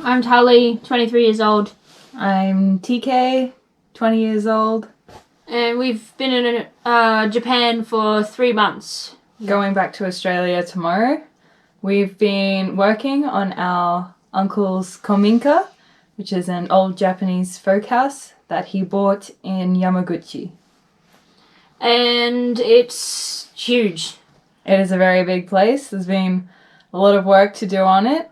I'm Tulli, 23 years old. I'm TK, 20 years old. And we've been in Japan for 3 months. Going back to Australia tomorrow. We've been working on our uncle's Kominka, which is an old Japanese folk house that he bought in Yamaguchi. And it's huge. It is a very big place. There's been a lot of work to do on it.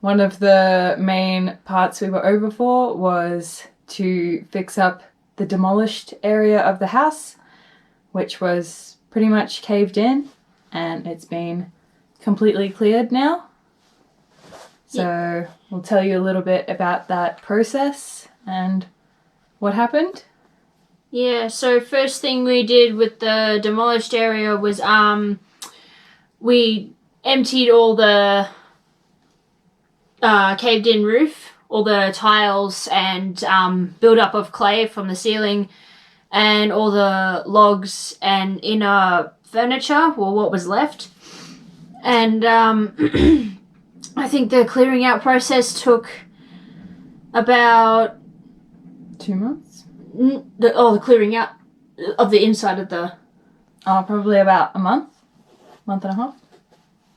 One of the main parts we were over for was to fix up the demolished area of the house, which was pretty much caved in, and it's been completely cleared now. So we'll tell you a little bit about that process and what happened. Yeah, so first thing we did with the demolished area was we emptied all the caved in roof, all the tiles and build-up of clay from the ceiling, and all the logs and inner furniture, or what was left. And I think the clearing out process took about 2 months? The clearing out of the inside of the... Probably about a month and a half.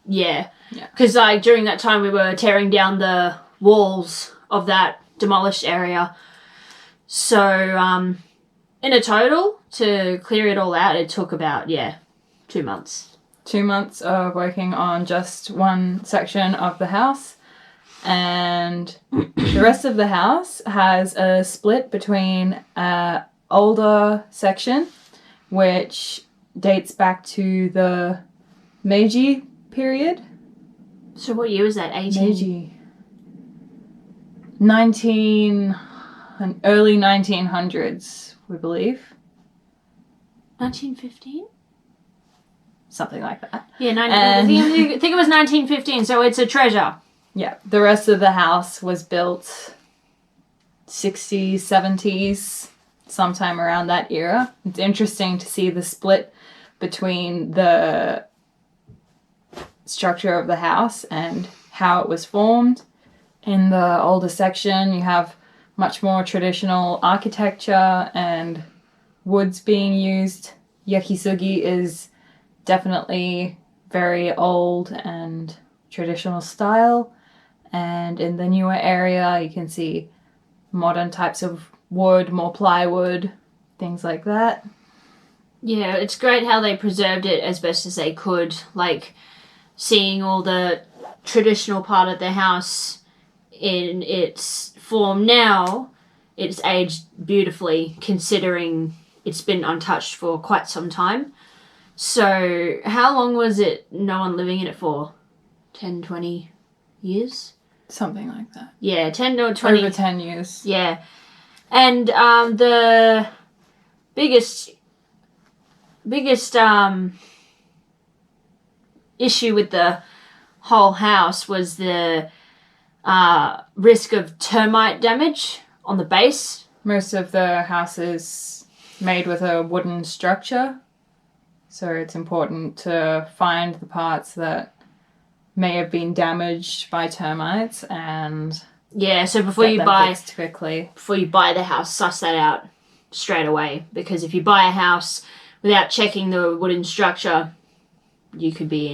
Yeah. Because during that time we were tearing down the walls of that demolished area. So in a total, to clear it all out, it took about, 2 months. 2 months of working on just one section of the house, and the rest of the house has a split between an older section, which dates back to the Meiji period. So what year was that? 18? Meiji. Early 1900s, we believe. 1915? Something like that. Yeah, I think it was 1915, so it's a treasure. Yeah, the rest of the house was built 60s, 70s, sometime around that era. It's interesting to see the split between the structure of the house and how it was formed. In the older section, you have much more traditional architecture and woods being used. Yakisugi is definitely very old and traditional style, and in the newer area you can see modern types of wood, more plywood, things like that. Yeah, it's great how they preserved it as best as they could, like seeing all the traditional part of the house in its form now. It's aged beautifully considering it's been untouched for quite some time. So, how long was it no one living in it for? 10, 20 years? Something like that. Yeah, 10 or 20. Over 10 years. Yeah. And the biggest issue with the whole house was the risk of termite damage on the base. Most of the house is made with a wooden structure. So it's important to find the parts that may have been damaged by termites and so before you buy quickly. Before you buy the house, suss that out straight away, because if you buy a house without checking the wooden structure, you could be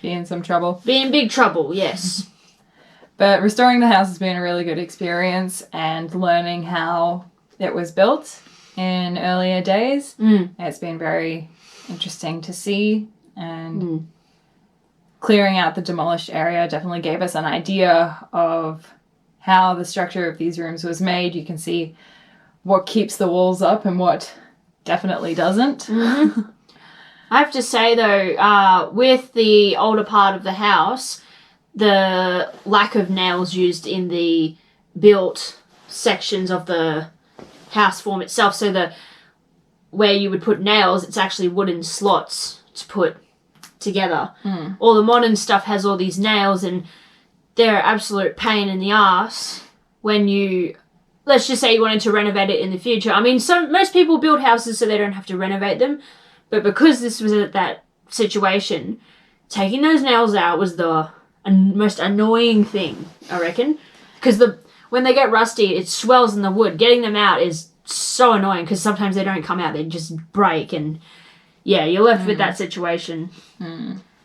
in some trouble. Be in big trouble, yes. But restoring the house has been a really good experience, and learning how it was built in earlier days. It's been very interesting to see, and clearing out the demolished area definitely gave us an idea of how the structure of these rooms was made. You can see what keeps the walls up and what definitely doesn't. I have to say though, with the older part of the house, the lack of nails used in the built sections of the house form itself, so where you would put nails, it's actually wooden slots to put together. All the modern stuff has all these nails, and they're an absolute pain in the ass when you, let's just say you wanted to renovate it in the future. I mean, most people build houses so they don't have to renovate them, but because this was at that situation, taking those nails out was most annoying thing, I reckon. Because when they get rusty, it swells in the wood. Getting them out is so annoying because sometimes they don't come out. They just break and, yeah, you're left with that situation.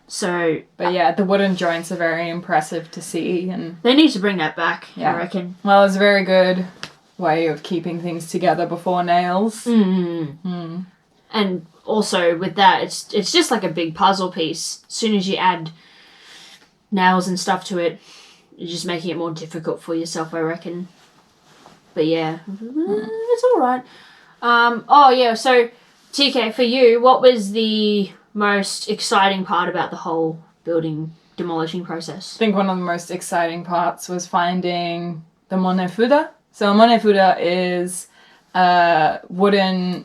So... But yeah, the wooden joints are very impressive to see. And they need to bring that back, yeah. I reckon. Well, it's a very good way of keeping things together before nails. And also with that, it's just like a big puzzle piece. As soon as you add nails and stuff to it, you're just making it more difficult for yourself, I reckon. But yeah, it's all right. Oh yeah, so TK, for you, what was the most exciting part about the whole demolishing process? I think one of the most exciting parts was finding the Muna-fuda. So a Muna-fuda is a wooden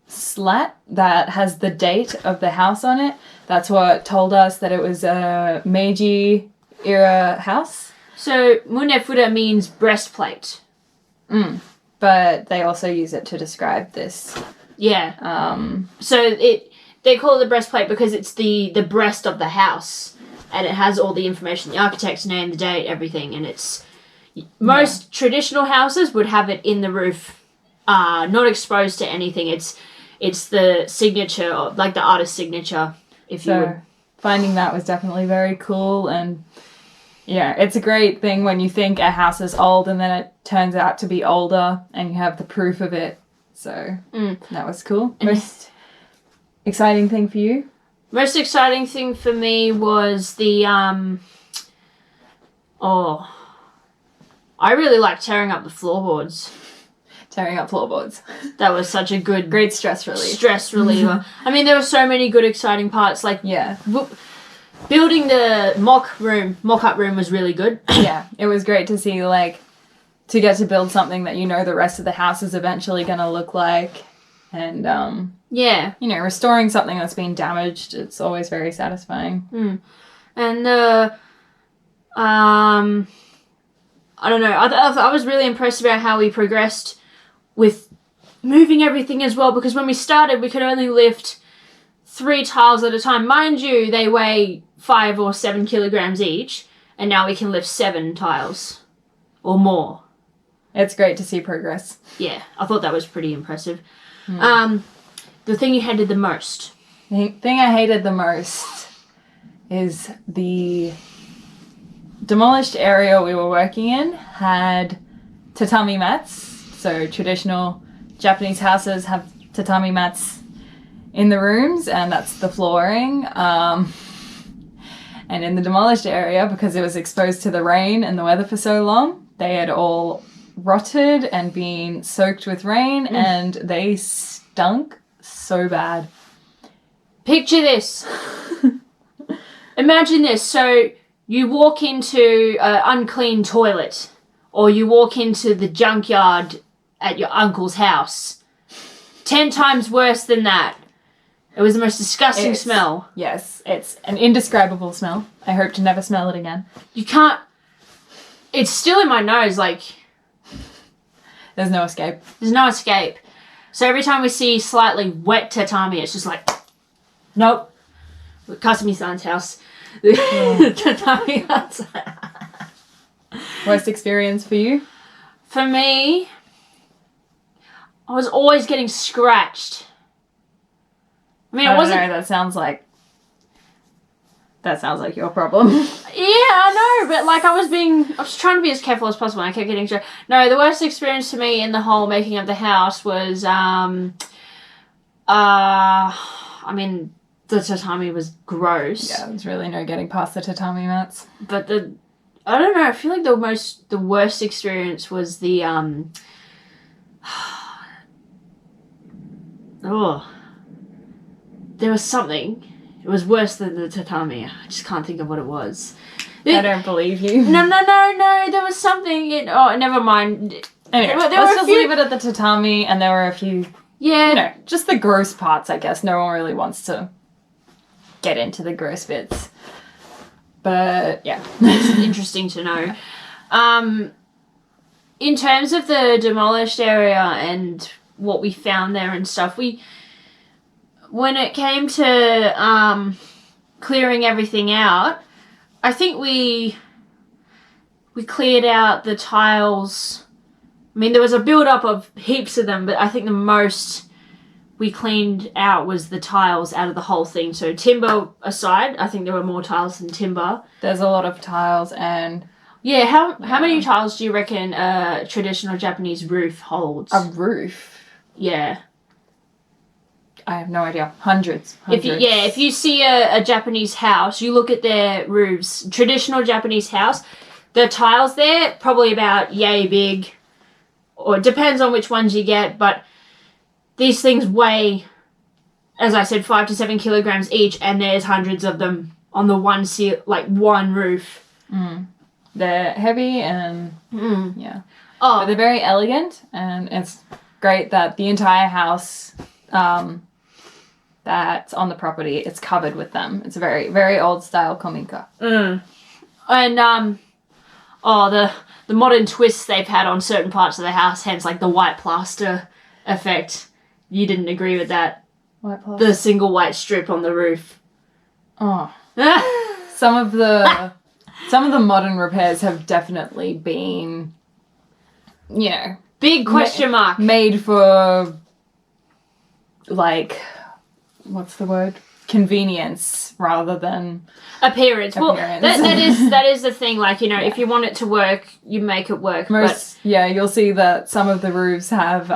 slat that has the date of the house on it. That's what told us that it was a Meiji era house. So Muna-fuda means breastplate. But they also use it to describe this. Yeah. So they call it the breastplate because it's the breast of the house, and it has all the information, the architect's name, the date, everything, and it's most traditional houses would have it in the roof, not exposed to anything. It's the signature, like the artist's signature, if you would. Finding that was definitely very cool, and yeah, it's a great thing when you think a house is old and then it turns out to be older and you have the proof of it. So that was cool. Most exciting thing for you? Most exciting thing for me was the I really like tearing up the floorboards. Tearing up floorboards. That was such a good... Great stress relief. Stress reliever. I mean, there were so many good, exciting parts. Like, building the mock-up room was really good. Yeah, it was great to see, like, to get to build something that you know the rest of the house is eventually going to look like. And, yeah. You know, restoring something that's been damaged, it's always very satisfying. And, I don't know. I was really impressed about how we progressed with moving everything as well, because when we started, we could only lift 3 tiles at a time. Mind you, they weigh 5 or 7 kilograms each, and now we can lift 7 tiles or more. It's great to see progress. Yeah, I thought that was pretty impressive. The thing you hated the most? The thing I hated the most is the demolished area we were working in had tatami mats. So traditional Japanese houses have tatami mats in the rooms, and that's the flooring. And in the demolished area, because it was exposed to the rain and the weather for so long, they had all rotted and been soaked with rain, and they stunk so bad. Picture this. Imagine this. So you walk into an unclean toilet, or you walk into the junkyard at your uncle's house. 10 times worse than that. It was the most disgusting smell. Yes, it's an indescribable smell. I hope to never smell it again. You can't... It's still in my nose, like... There's no escape. There's no escape. So every time we see slightly wet tatami, it's just like... Nope. Kasumi-san's house. Tatami outside. Worst experience for you? For me... I was always getting scratched. I mean, it wasn't... know, that sounds like your problem. Yeah, I know, but like I was trying to be as careful as possible, and I kept getting scratched. No, the worst experience to me in the whole making of the house was, I mean, the tatami was gross. Yeah, there's really no getting past the tatami mats. But I don't know, I feel like the worst experience was the, there was something. It was worse than the tatami. I just can't think of what it was. I don't believe you. No. There was something. Never mind. Anyway, let's just leave it at the tatami, and there were a few... Yeah. You know, just the gross parts, I guess. No one really wants to get into the gross bits. But, yeah. It's interesting to know. In terms of the demolished area and what we found there and stuff, when it came to clearing everything out, I think we cleared out the tiles. I mean, there was a build-up of heaps of them, but I think the most we cleaned out was the tiles out of the whole thing. So timber aside, I think there were more tiles than timber. There's a lot of tiles and... Yeah, how many tiles do you reckon a traditional Japanese roof holds? A roof? Yeah. I have no idea. Hundreds. If you see a Japanese house, you look at their roofs. Traditional Japanese house, the tiles there, probably about yay big. Or it depends on which ones you get, but these things weigh, as I said, 5 to 7 kilograms each, and there's hundreds of them on the one roof. Mm. They're heavy and yeah. Oh, but they're very elegant, and it's great that the entire house that's on the property, it's covered with them. It's a very, very old style Kominka. And the modern twists they've had on certain parts of the house, hence like the white plaster effect. You didn't agree with that. White plaster? The single white strip on the roof. Oh. Some of the modern repairs have definitely been, you know, big question mark. Made for, like, what's the word? Convenience rather than appearance. Well, that is the thing. Like, you know, if you want it to work, you make it work. You'll see that some of the roofs have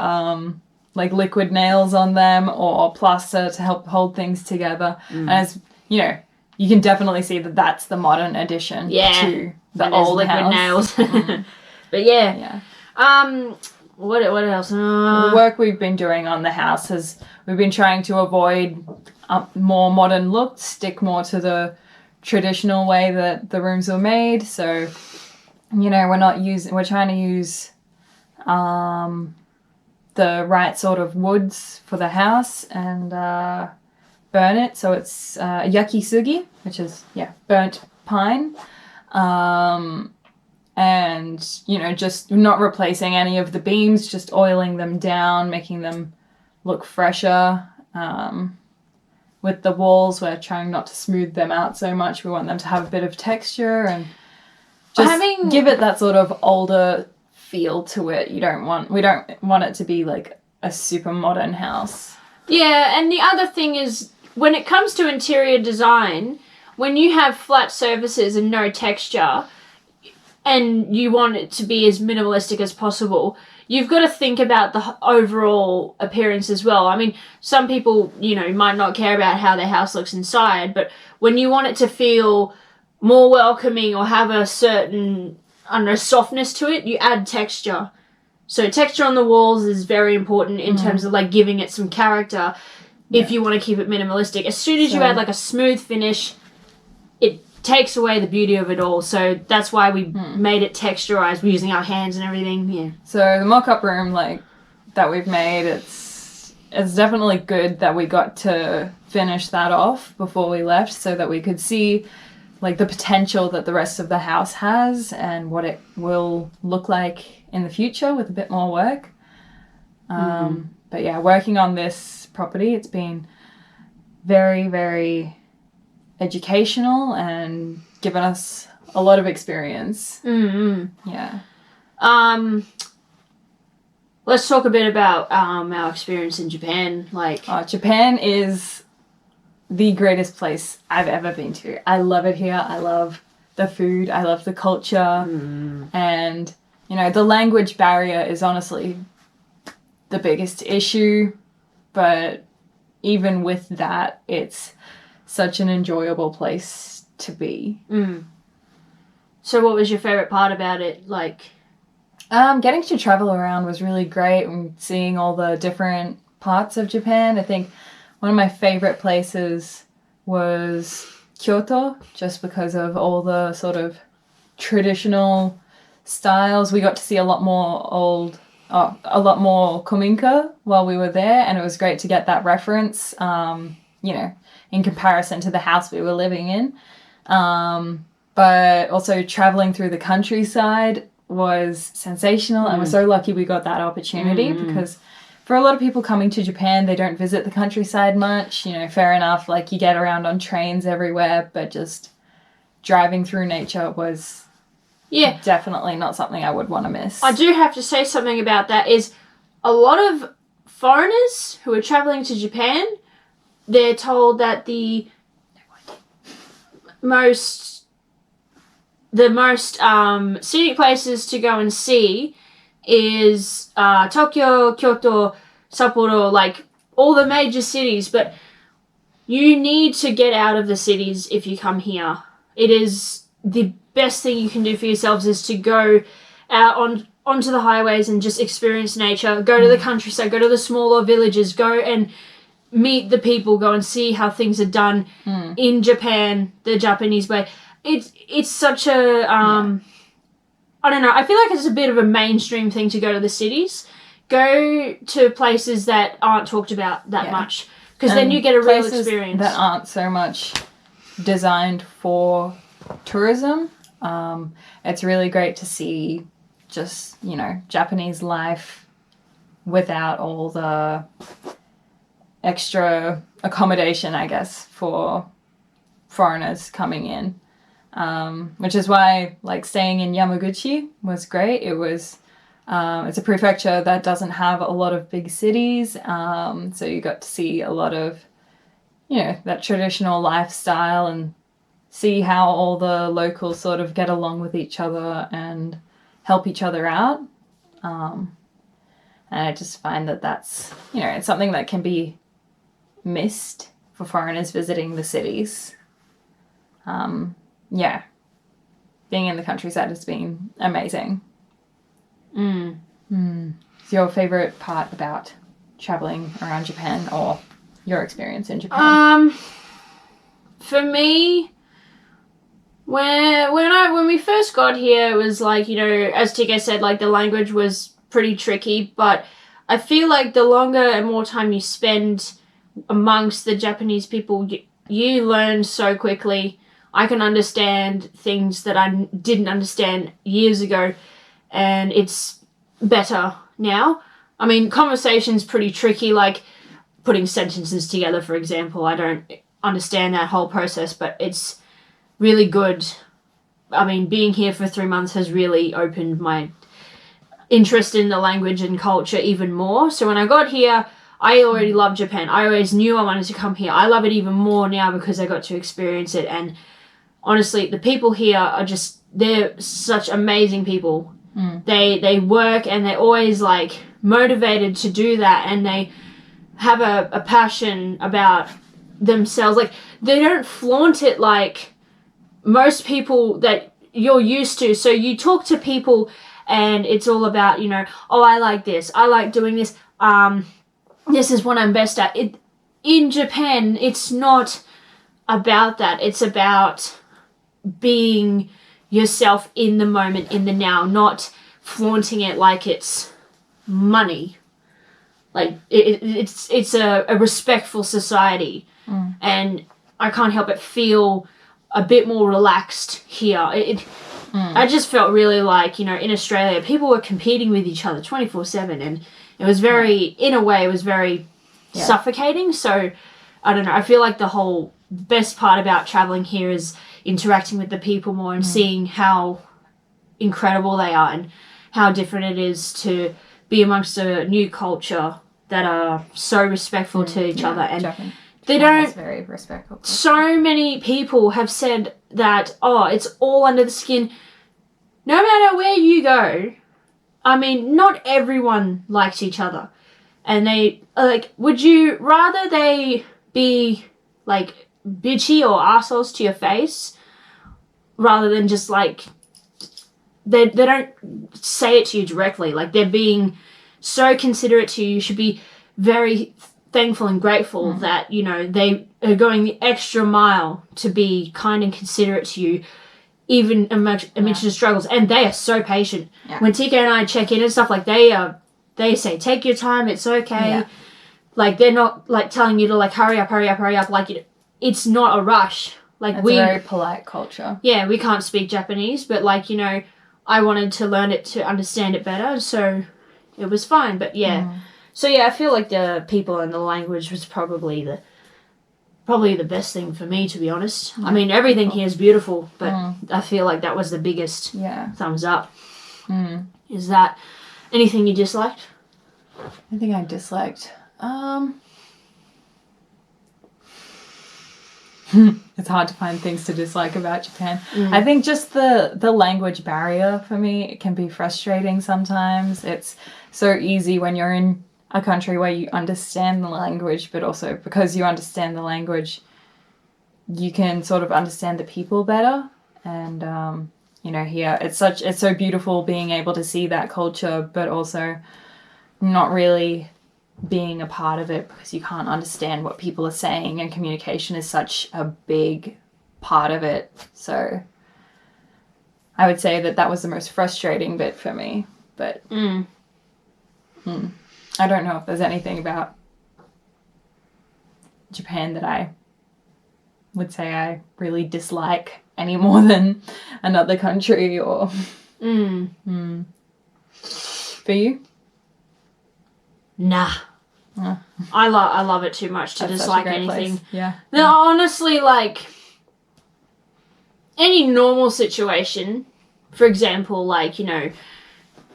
like liquid nails on them or plaster to help hold things together. And as you know, you can definitely see that that's the modern addition to the old liquid nails. But yeah. What else? The work we've been doing on the house we've been trying to avoid more modern looks, stick more to the traditional way that the rooms were made. So, you know, we're trying to use the right sort of woods for the house and burn it. So it's yakisugi, which is burnt pine. And, you know, just not replacing any of the beams, just oiling them down, making them look fresher. With the walls, we're trying not to smooth them out so much. We want them to have a bit of texture and just give it that sort of older feel to it. We don't want it to be like a super modern house. Yeah, and the other thing is, when it comes to interior design, when you have flat surfaces and no texture, and you want it to be as minimalistic as possible, you've got to think about the overall appearance as well. I mean, some people, you know, might not care about how their house looks inside, but when you want it to feel more welcoming or have a certain, I don't know, softness to it, you add texture. So texture on the walls is very important in terms of like giving it some character if you want to keep it minimalistic. As soon as you add like a smooth finish, it takes away the beauty of it all. So that's why we made it texturized. We're using our hands and everything. Yeah. So the mock-up room that we've made, it's definitely good that we got to finish that off before we left so that we could see like the potential that the rest of the house has and what it will look like in the future with a bit more work. But yeah, working on this property, it's been very, very educational and given us a lot of experience. Yeah. Let's talk a bit about our experience in Japan. Japan is the greatest place I've ever been to. I love it here. I love the food. I love the culture. And, you know, the language barrier is honestly the biggest issue. But even with that, it's such an enjoyable place to be. So what was your favourite part about it? Getting to travel around was really great and seeing all the different parts of Japan. I think one of my favourite places was Kyoto, just because of all the sort of traditional styles. We got to see a lot more Kominka while we were there, and it was great to get that reference, you know, in comparison to the house we were living in. But also traveling through the countryside was sensational, and we're so lucky we got that opportunity because for a lot of people coming to Japan, they don't visit the countryside much. You know, fair enough, like you get around on trains everywhere, but just driving through nature was Yeah. definitely not something I would want to miss. I do have to say something about that is a lot of foreigners who are traveling to Japan, they're told that the most scenic places to go and see is Tokyo, Kyoto, Sapporo, like all the major cities, but you need to get out of the cities if you come here. It is the best thing you can do for yourselves is to go out onto the highways and just experience nature, go to the countryside, go to the smaller villages, go and meet the people, go and see how things are done in Japan, the Japanese way. It's such a I don't know, I feel like it's a bit of a mainstream thing to go to the cities. Go to places that aren't talked about that much, because then you get a real experience. That aren't so much designed for tourism. It's really great to see just, you know, Japanese life without all the extra accommodation, I guess, for foreigners coming in. Which is why, like, staying in Yamaguchi was great. It was, it's a prefecture that doesn't have a lot of big cities, so you got to see a lot of, you know, that traditional lifestyle and see how all the locals sort of get along with each other and help each other out. And I just find that that's, you know, it's something that can be missed for foreigners visiting the cities. Yeah, being in the countryside has been amazing. What's your favourite part about travelling around Japan, or your experience in Japan? For me, when we first got here, it was like, you know, as TK said, like the language was pretty tricky, but I feel like the longer and more time you spend amongst the Japanese people, you learn so quickly. I can understand things that I didn't understand years ago, and it's better now. I mean, conversation's pretty tricky, like putting sentences together, for example. I don't understand that whole process, but it's really good. I mean, being here for 3 months has really opened my interest in the language and culture even more. So when I got here, I already loved Japan. I always knew I wanted to come here. I love it even more now because I got to experience it, and honestly, the people here are just, they're such amazing people. They work and they're always like motivated to do that, and they have a passion about themselves. Like, they don't flaunt it like most people that you're used to. So you talk to people and it's all about, you know, oh, I like this, I like doing this, this is what I'm best at. In Japan, it's not about that. It's about being yourself in the moment, in the now, not flaunting it like it's money. Like, it's a respectful society, and I can't help but feel a bit more relaxed here. I just felt really like, you know, in Australia, people were competing with each other 24/7, and it was very, in a way, it was very suffocating. So, I don't know, I feel like the whole best part about traveling here is interacting with the people more and seeing how incredible they are and how different it is to be amongst a new culture that are so respectful to each other. And they don't, very respectful. so many people have said that, oh, it's all under the skin. No matter where you go, I mean, not everyone likes each other. And they, like, would you rather they be, like, bitchy or assholes to your face rather than just, like, they don't say it to you directly. Like, they're being so considerate to you. You should be very thankful and grateful that, you know, they are going the extra mile to be kind and considerate to you, even amidst the struggles. And they are so patient. When TK and I check in and stuff, like, they say, take your time, it's okay. Like, they're not, like, telling you to, like, hurry up. Like, it's not a rush. Like, it's a very polite culture. Yeah, we can't speak Japanese, but, like, you know, I wanted to learn it to understand it better, so it was fine. But, yeah. So, yeah, I feel like the people and the language was probably probably the best thing for me, to be honest. I mean, everything here is beautiful, but I feel like that was the biggest thumbs up. Is that anything you disliked? I think I disliked. It's hard to find things to dislike about Japan. I think just the language barrier for me, it can be frustrating sometimes. It's so easy when you're in a country where you understand the language, but also because you understand the language, you can sort of understand the people better. And you know, here it's so beautiful being able to see that culture, but also not really being a part of it because you can't understand what people are saying, and communication is such a big part of it. So I would say that was the most frustrating bit for me. But I don't know if there's anything about Japan that I would say I really dislike any more than another country or... For you? Nah. I love it too much to dislike anything. Place. Yeah. They're honestly, like, any normal situation, for example, like, you know,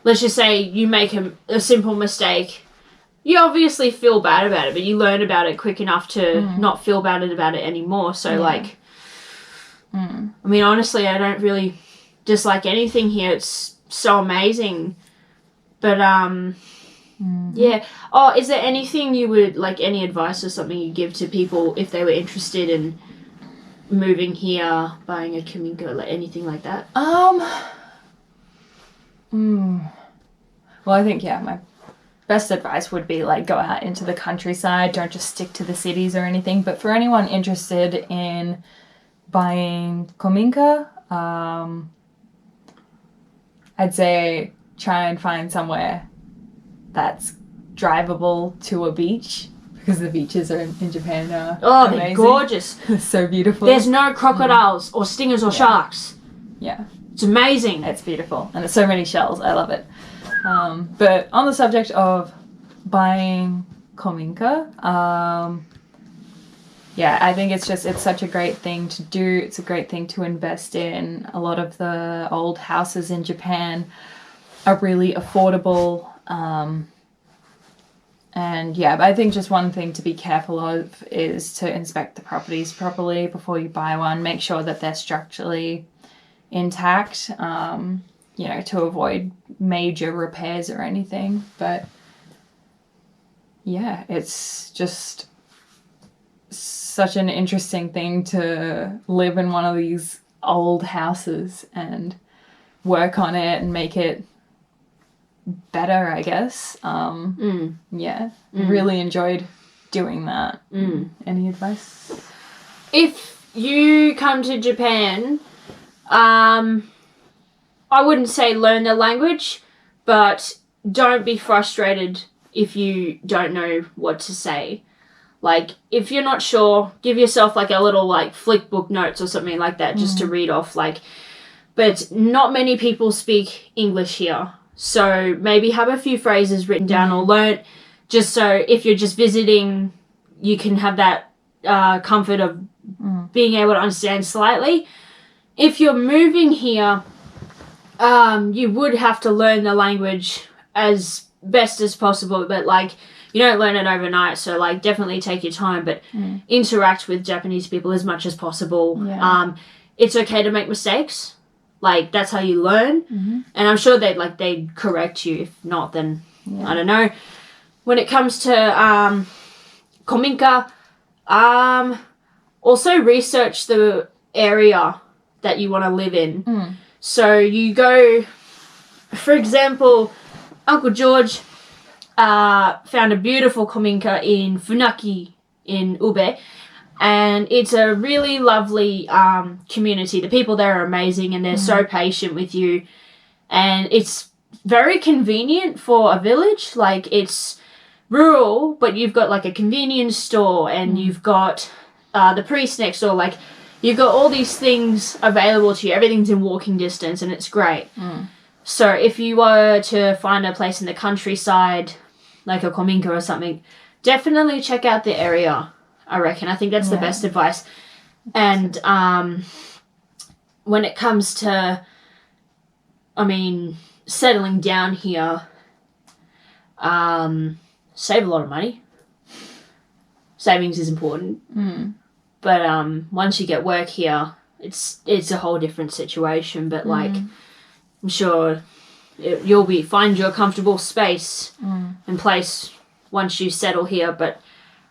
let's just say you make a simple mistake. You obviously feel bad about it, but you learn about it quick enough to not feel bad about it anymore. So, like, I mean, honestly, I don't really dislike anything here. It's so amazing. But, yeah. Oh, is there anything you would, like, any advice or something you give to people if they were interested in moving here, buying a Kominka, like anything like that? Well, I think, my best advice would be, like, go out into the countryside. Don't just stick to the cities or anything. But for anyone interested in buying Kominka, I'd say try and find somewhere that's drivable to a beach, because the beaches are in Japan are amazing. They're gorgeous. They're so beautiful. There's no crocodiles or stingers or sharks. Yeah. It's amazing. It's beautiful. And there's so many shells. I love it. But on the subject of buying Kominka, I think it's such a great thing to do. It's a great thing to invest in. A lot of the old houses in Japan are really affordable. But I think just one thing to be careful of is to inspect the properties properly before you buy one. Make sure that they're structurally intact, to avoid major repairs or anything. But yeah, it's just such an interesting thing to live in one of these old houses and work on it and make it better, I guess. Really enjoyed doing that. Any advice? If you come to Japan, I wouldn't say learn the language, but don't be frustrated if you don't know what to say. Like, if you're not sure, give yourself like a little like flick book notes or something like that just to read off. Like, but not many people speak English here. So maybe have a few phrases written down or learn, just so if you're just visiting, you can have that comfort of being able to understand slightly. If you're moving here, you would have to learn the language as best as possible, but like you don't learn it overnight, so like definitely take your time, but interact with Japanese people as much as possible. It's okay to make mistakes. Like, that's how you learn. And I'm sure they'd correct you. If not, then I don't know. When it comes to Kominka, also research the area that you want to live in. So you go, for example, Uncle George found a beautiful Kominka in Funaki in Ube. And it's a really lovely community. The people there are amazing and they're so patient with you. And it's very convenient for a village. Like, it's rural, but you've got like a convenience store and you've got the priest next door. Like, you've got all these things available to you. Everything's in walking distance and it's great. So if you were to find a place in the countryside, like a Kominka or something, definitely check out the area. I reckon. I think that's the best advice. And when it comes to, I mean, settling down here, save a lot of money. Savings is important. But once you get work here, it's a whole different situation. But like, I'm sure you'll find your comfortable space and place once you settle here. But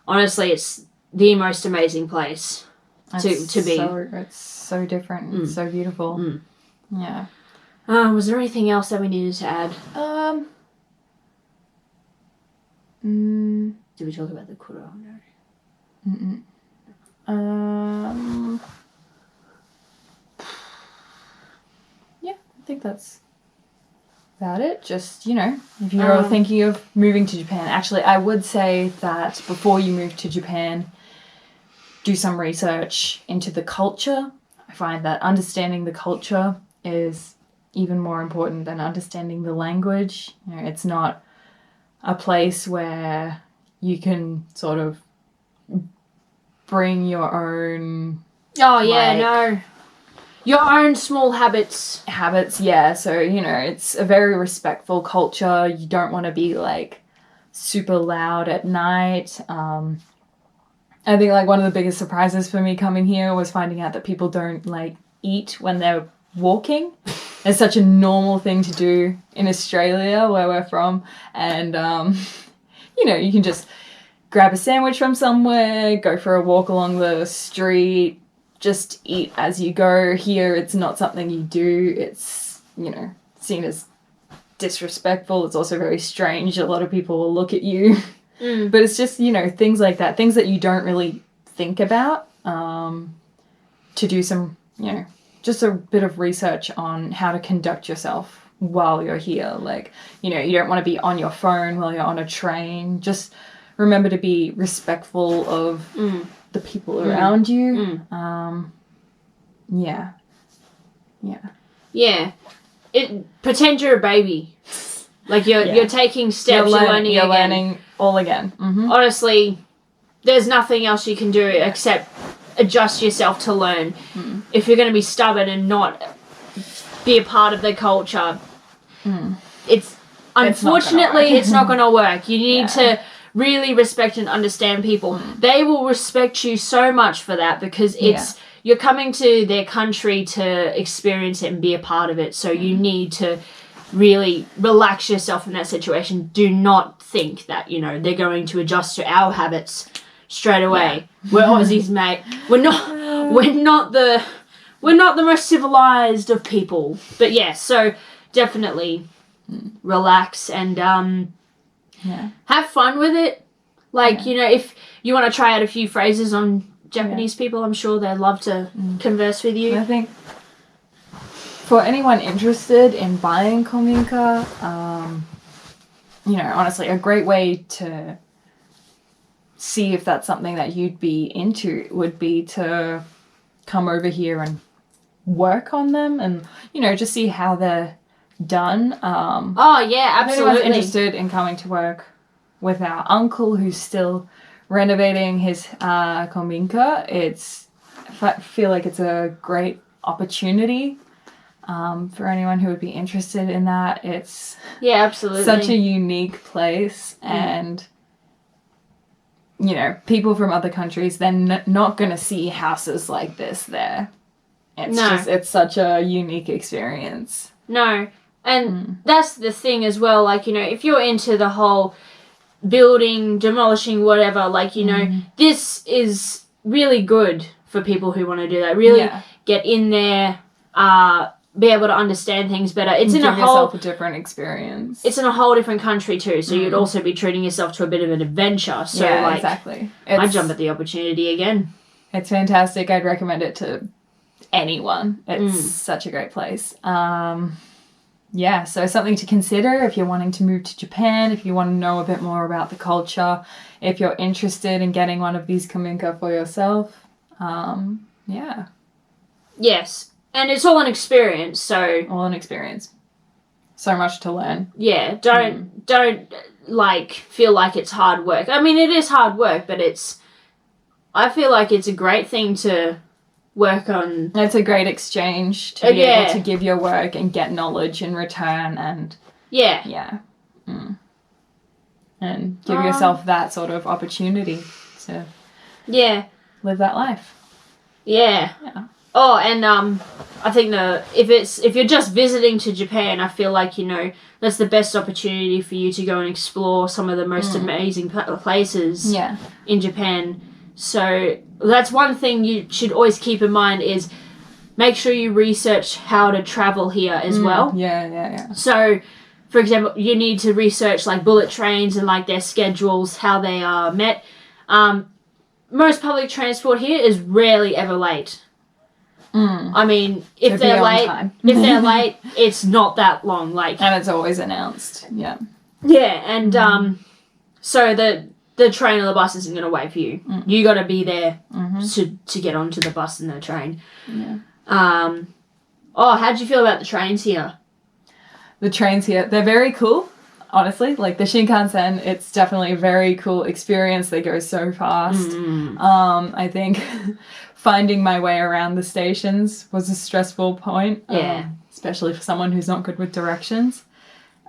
honestly, it's the most amazing place to be. It's so different. It's so beautiful. Yeah. Was there anything else that we needed to add? Did we talk about the kuro? No. Yeah, I think that's about it. Just, if you're thinking of moving to Japan, actually, I would say that before you move to Japan, do some research into the culture. I find that understanding the culture is even more important than understanding the language. It's not a place where you can sort of bring your own... Oh, yeah, no. Your own small habits. Yeah. So, it's a very respectful culture. You don't want to be, like, super loud at night. I think, like, one of the biggest surprises for me coming here was finding out that people don't, like, eat when they're walking. It's such a normal thing to do in Australia, where we're from. And, you can just grab a sandwich from somewhere, go for a walk along the street, just eat as you go. Here, it's not something you do. It's, seen as disrespectful. It's also very strange. A lot of people will look at you. But it's just, things like that. Things that you don't really think about. To do some, just a bit of research on how to conduct yourself while you're here. Like, you don't want to be on your phone while you're on a train. Just remember to be respectful of the people around you. Yeah. Pretend you're a baby. Like you're taking steps, you're learning all again. Honestly, there's nothing else you can do except adjust yourself to learn. If you're going to be stubborn and not be a part of the culture, it's unfortunately it's not going to work. You need to really respect and understand people. They will respect you so much for that, because you're coming to their country to experience it and be a part of it. So you need to really relax yourself in that situation. Do not think that, they're going to adjust to our habits straight away. We're Aussies, mate. We're not the most civilized of people. But so definitely relax and have fun with it. Like, if you want to try out a few phrases on Japanese people, I'm sure they'd love to converse with you. I think for anyone interested in buying Kominka, honestly, a great way to see if that's something that you'd be into would be to come over here and work on them and, just see how they're done. Absolutely. If anyone's interested in coming to work with our uncle who's still renovating his Kominka, I feel like it's a great opportunity. For anyone who would be interested in that. It's absolutely such a unique place, and people from other countries, they're not going to see houses like this there. It's such a unique experience. No, and that's the thing as well, like, if you're into the whole building, demolishing, whatever, like, this is really good for people who want to do that. Really get in there, be able to understand things better. It's in a different experience. It's in a whole different country too, so you'd also be treating yourself to a bit of an adventure. So exactly. I'd jump at the opportunity again. It's fantastic. I'd recommend it to anyone. It's such a great place. So something to consider if you're wanting to move to Japan, if you want to know a bit more about the culture, if you're interested in getting one of these Kominka for yourself. Yes. And it's all an experience, so... All an experience. So much to learn. Yeah, don't like, feel like it's hard work. I mean, it is hard work, but it's I feel like it's a great thing to work on. It's a great exchange to be Yeah. able to give your work and get knowledge in return, and Yeah. and give yourself that sort of opportunity to Yeah. live that life. Yeah. Oh, and I think if you're just visiting to Japan, I feel like, you know, that's the best opportunity for you to go and explore some of the most amazing places in Japan. So that's one thing you should always keep in mind is make sure you research how to travel here as well. Yeah. So, for example, you need to research like bullet trains and like their schedules, how they are met. Most public transport here is rarely ever late. I mean, if they're late, it's not that long. Like, and it's always announced. Yeah, and so the train or the bus isn't going to wait for you. You got to be there to get onto the bus and the train. Yeah. How'd you feel about the trains here? The trains here, they're very cool. Honestly, like the Shinkansen, it's definitely a very cool experience. They go so fast. I think finding my way around the stations was a stressful point. Especially for someone who's not good with directions.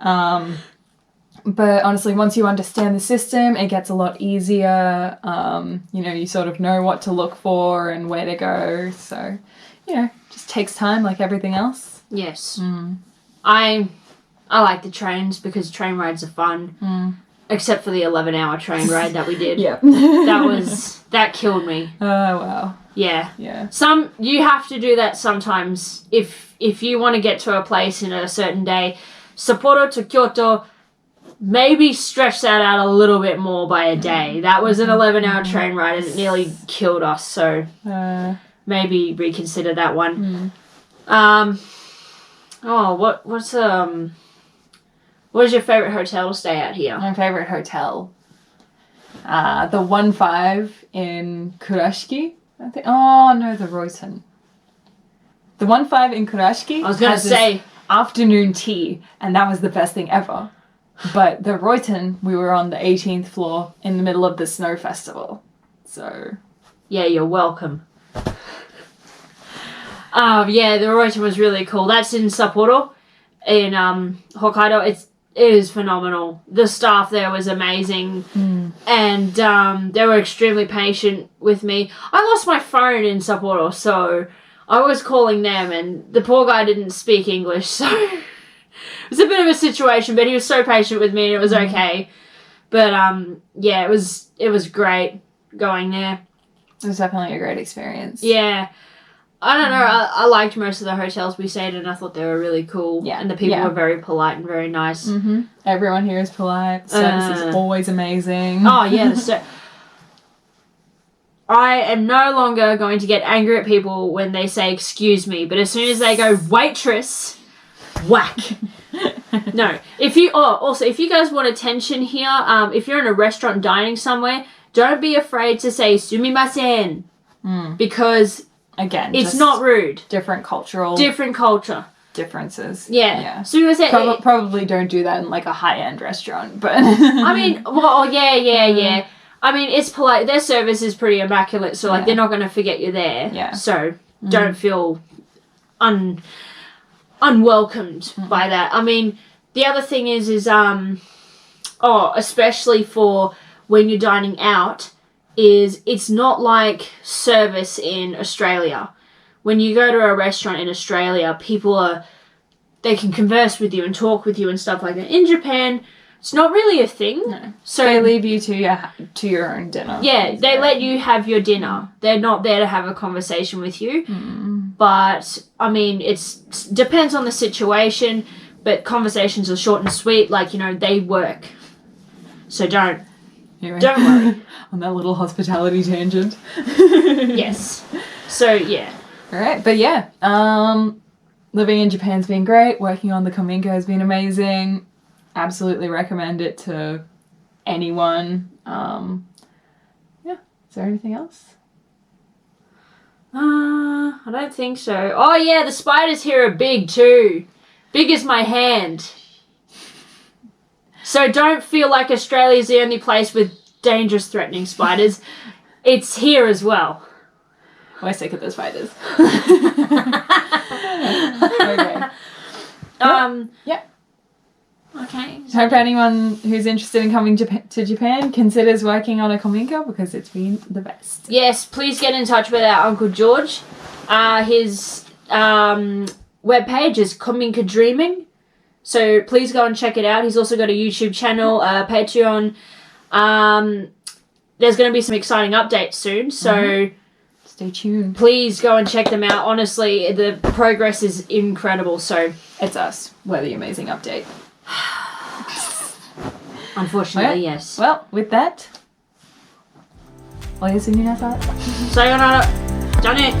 But honestly, once you understand the system, it gets a lot easier. You know, you sort of know what to look for and where to go. So, you know, just takes time like everything else. Yes. I like the trains because train rides are fun. Except for the 11-hour train ride that we did. That killed me. Oh, wow. Yeah. Yeah. You have to do that sometimes if you want to get to a place in a certain day. Sapporo to Kyoto, maybe stretch that out a little bit more by a day. That was an 11-hour train ride and it nearly killed us, so maybe reconsider that one. What is your favourite hotel to stay at here? My favourite hotel? The 1-5 in Kurashiki, I think. Oh, no, the Royton. The 1-5 in Kurashiki I was going to say afternoon tea, and that was the best thing ever. But the Royton, we were on the 18th floor in the middle of the snow festival. So... yeah, you're welcome. The Royton was really cool. That's in Sapporo, in Hokkaido. It is phenomenal. The staff there was amazing, and they were extremely patient with me. I lost my phone in Sapporo, so I was calling them, and the poor guy didn't speak English, so it was a bit of a situation, but he was so patient with me, and it was okay. But it was great going there. It was definitely a great experience. Yeah. I don't know, I liked most of the hotels we stayed in. I thought they were really cool. Yeah. And the people were very polite and very nice. Everyone here is polite. The service is always amazing. Oh, yeah. I am no longer going to get angry at people when they say, excuse me. But as soon as they go, waitress, whack. No. If you guys want attention here, if you're in a restaurant dining somewhere, don't be afraid to say, sumimasen. Because... again, it's not rude. Different culture differences. Yeah. So you say probably don't do that in like a high-end restaurant, but I mean, yeah. I mean, it's polite. Their service is pretty immaculate, so like they're not going to forget you're there. Yeah. So don't feel unwelcomed by that. I mean, the other thing is especially for when you're dining out. It's not like service in Australia. When you go to a restaurant in Australia, they can converse with you and talk with you and stuff like that. In Japan, it's not really a thing. No. So they leave you to your own dinner. Yeah, they let you have your dinner. They're not there to have a conversation with you. But, I mean, it depends on the situation, but conversations are short and sweet. Like, you know, they work. So don't worry. On that little hospitality tangent. Yes. So, yeah. Alright, but yeah. Living in Japan's been great. Working on the Kominka has been amazing. Absolutely recommend it to anyone. Is there anything else? I don't think so. Oh, yeah, the spiders here are big too. Big as my hand. So don't feel like Australia's the only place with dangerous, threatening spiders. It's here as well. We're sick of the spiders. Okay. Yeah. Okay. Hope anyone who's interested in coming to Japan considers working on a Kominka because it's been the best. Yes, please get in touch with our Uncle George. His webpage is Kominka Dreaming. So please go and check it out. He's also got a YouTube channel, Patreon. There's going to be some exciting updates soon. So stay tuned. Please go and check them out. Honestly, the progress is incredible. So it's us. We're the amazing update. Unfortunately, yes. Well, with that, oyasumi nasai. Sayonara. Done it.